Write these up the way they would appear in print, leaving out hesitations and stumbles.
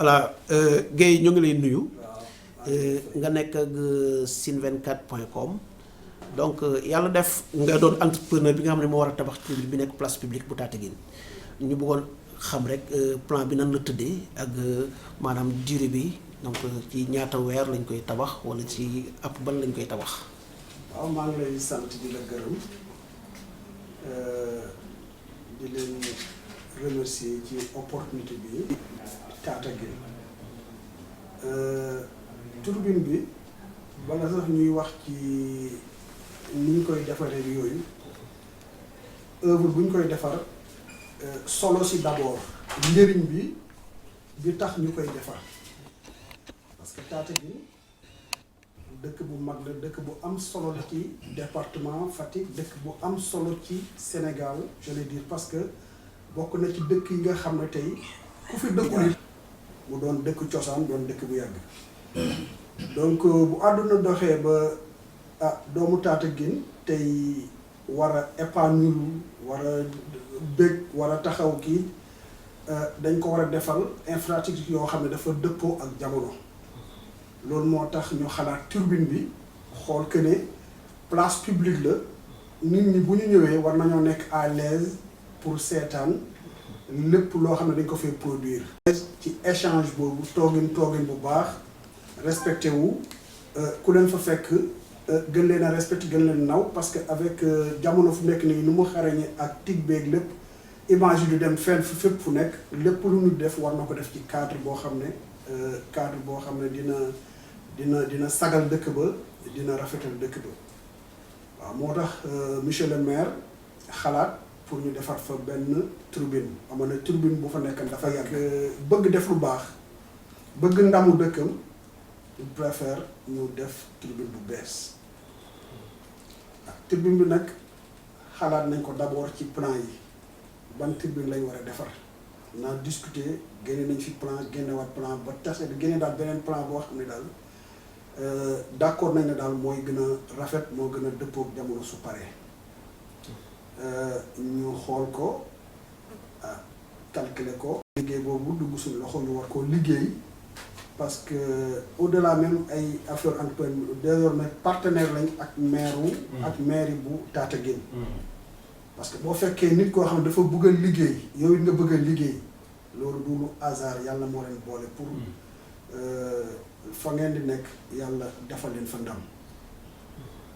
voilà Guèye ñu ngi lay nuyu nga nekk ak Sine24.com donc yàlla def nga doon entrepreneur bi nga xam ne moo war a tabax tribune bi nekk place publique bu Tataguine ñu bëggoon xam rek plan bi nan la tëddee ak maanaam durée bi donc ci ñaata weer lañ koy tabax wala ci ab ban lañ koy tabax. waaw maa ngi lay sant di la gërëm di leen remercier ci opportunité bi Tataguine tribune bi bala sax ñuy wax ci ni ñu koy defaree yooyu œuvre bu ñu koy defar solo si d'abord njëriñ bi tax ñu koy defar parce que Tataguine dëkk bu mag la dëkk bu am solo la ci département Fatick dëkk bu am solo ci Sénégal je veux dire parce que bokk na ci dëkk yi nga xam ne tey ku fi dëkkul mu doon dëkk cosaan doon dëkk bu yàgg donc bu àdduna doxee ba doomu Tataguine tey war a épanouir war a bëgg war a taxaw kii dañ ko war a defal infrastructure yoo xam ne dafa dëppoo ak jamono loolu moo tax ñu xalaat tribune bi xool que ne place publique la nit ñi bu ñu ñëwee war nañoo nekk à l'aise pour seetaan lépp loo xam ne dañ ko fay produire. ci échange boobu toogin bu baax respecté wu ku leen fa fekk gën leen a respecté gën leen naw parce que avec jamono fu nekk nii nu mu xarañe ak tig beeg lépp image yi du dem fenn fu fépp fu nekk lépp lu ñu def war na ko def ci cadre boo xam ne dina sagal dëkk ba dina rafetal dëkk ba waaw moo tax monsieur le maire xalaat pour ñu defar fa benn tribune amoon na tribune bu fa nekk dafa yàgg bëgg def lu baax bëgg ndamu dëkkam il préfère ñu def tribune bu bees tribune bi nag xalaat nañ ko d'abord ci plan yi ban tribune lañ war a defar naa discuter génne nañ fi plan génnewaat plan ba tase génne daal beneen plan boo xam ne daal d'accord nañ ne daal mooy gën a rafet moo gën a dëppook jamono su paree ñu xool ko calculer ko liggéey boobu dugg suñu loxo ñu war koo liggéey parce que au-delà même ay affaire entrepreneur désormais partenaire lañ ak mairie bu Tataguine parce que boo fekkee nit koo xam ne dafa bëgg a liggéey yow it nga bëgg a liggéey loolu du lu hasard yàlla moo leen boole pour fa ngeen di nekk yàlla defal leen fa ndam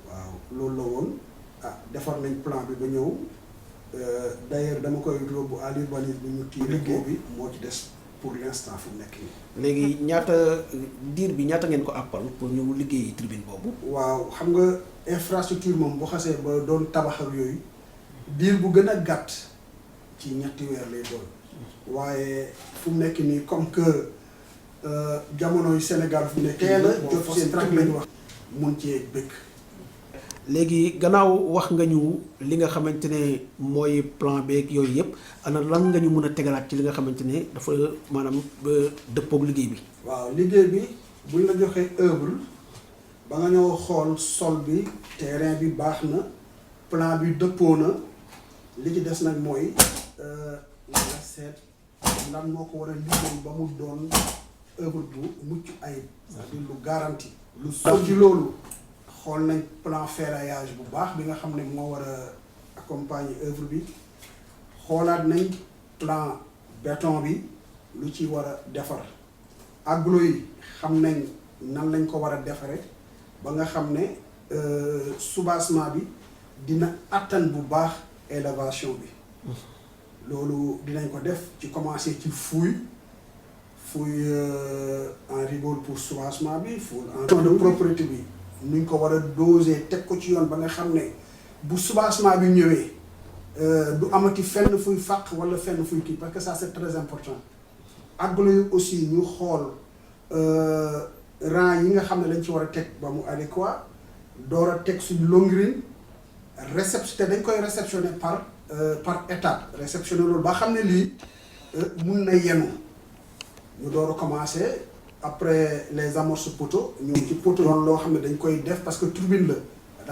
waaw loolu la woon defar nañ plan bi ba ñëw d'ailleurs dama koy yóbbu à l'urbanisme bi ñu kii liggéey bi moo ci des pour l'instant fu mu nekk nii. léegi ñaata diir bi ñaata ngeen ko àppal pour ñu liggéey tribune boobu. waaw xam nga infrastructure moom bu xasee ba doon tabax ak yooyu diir bu gën a gàtt ci ñetti weer lay doon waaye fu mu nekk nii comme que jamono yu Sénégal fu mu nekk teel a jot seen track lañu wax mun cee bëgg. léegi gannaaw wax nga ñu li nga xamante ne mooy plan beeg yooyu yëpp ana lan nga ñu mën a tegalaat ci li nga xamante ne dafa maanaam dëppoog liggéey bi. waaw liggéey bi buñ la joxee œuvre ba nga ñëw xool sol bi terrain bi baax na plan bi dëppoo na li ci des nag mooy nga seet lan moo ko war a liggéey ba mu doon œuvre bu mucc ayib c'est-à-dire lu garanti lu sol ci loolu. xool nañ plan ferraillage bu baax bi nga xam ne moo war a accompagner œuvre bi xoolaat nañ plan béton bi lu ci war a defar aglo yi xam nañ nan lañ ko war a defare ba nga xam ne soubassement bi dina attan bu baax élévation bi loolu dinañ ko def ci commencer ci fouille en rigole pour soubassement bi fouille en de propreté bi nuñ ko war a doser teg ko ci yoon ba nga xam ne bu soubassement bi ñëwee du amati fenn fuy fàq wala fenn fuy kii parce que ça c'est très important aglo yi aussi ñu xool rang yi nga xam ne lañ ci war a teg ba mu adéquat door a teg suñ longrine te dañ koy réceptionner par étape réceptionner loolu ba xam ne lii mun na yenu ñu door a commencer après les amorces poteaux ñu ci poteau yoon loo xam ne dañ koy def parce que tribune la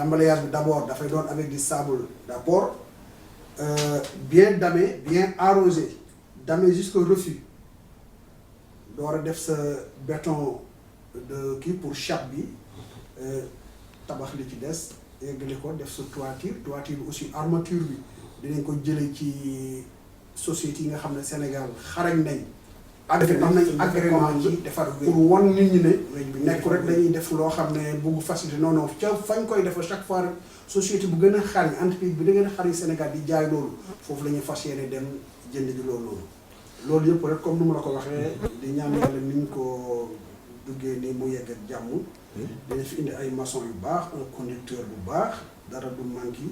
d'embalayage bi d'abord dafay doon avec du sable d'abord bien damé bien arrosé damé jusqu'au refus door a def sa béton de kii pour chape bi tabax li ci des yeggali ko def sa toiture bi aussi armature bi dinañ ko jëlee ci société yi nga xam ne Sénégal xarañ nañ. am nañ agrément ci defar pour won nit ñi ne nekk rek dañuy def loo xam ne bugg facilité non non ca fañ koy def chaque fois rek société bu gën a xarañ entreprise bi da gën a xarañ Sénégal di jaay loolu foofu la ñuy fas yéene dem jënd ji loolu yëpp rek comme nu ma la ko waxee di ñaan yàlla ni ñu ko duggee ni mu yegg ak jàmm dina fi indi ay maçon yu baax un conducteur bu baax dara du manqué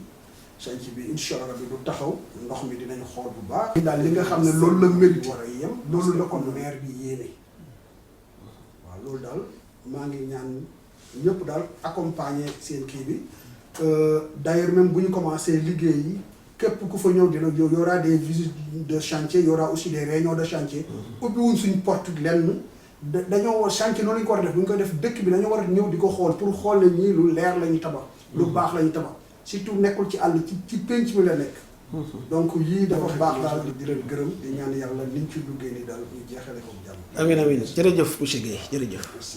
chantier bi incha allah bi du taxaw ndox mi dinañ xool bu baax. daal li nga xam ne loolu la mérite war a yem loolu la ko maire bi yéene waaw loolu daal maa ngi ñaan ñëpp daal accompagner seen kii bi d'ailleurs même bu ñu commencé liggéey yi képp ku fa ñëw dina y aura des visites de chantier y aura aussi des réunions de chantier. ubbi wuñ suñ porte lenn dañoo war chantier noonu la ñu ko war a def bu ñu koy def dëkk bi dañoo war a ñëw di ko xool pour xool ne ñii lu leer la ñuy tabax. lu baax la ñuy tabax. surtout nekkul ci àll ci penc mi la nekk. donc yii dafa baax daal di leen gërëm di ñaan yàlla liñ ci duggee nii daal ñu jeexale ko jàmm. amiin amiin jërëjëf monsieur Guèye jërëjëf.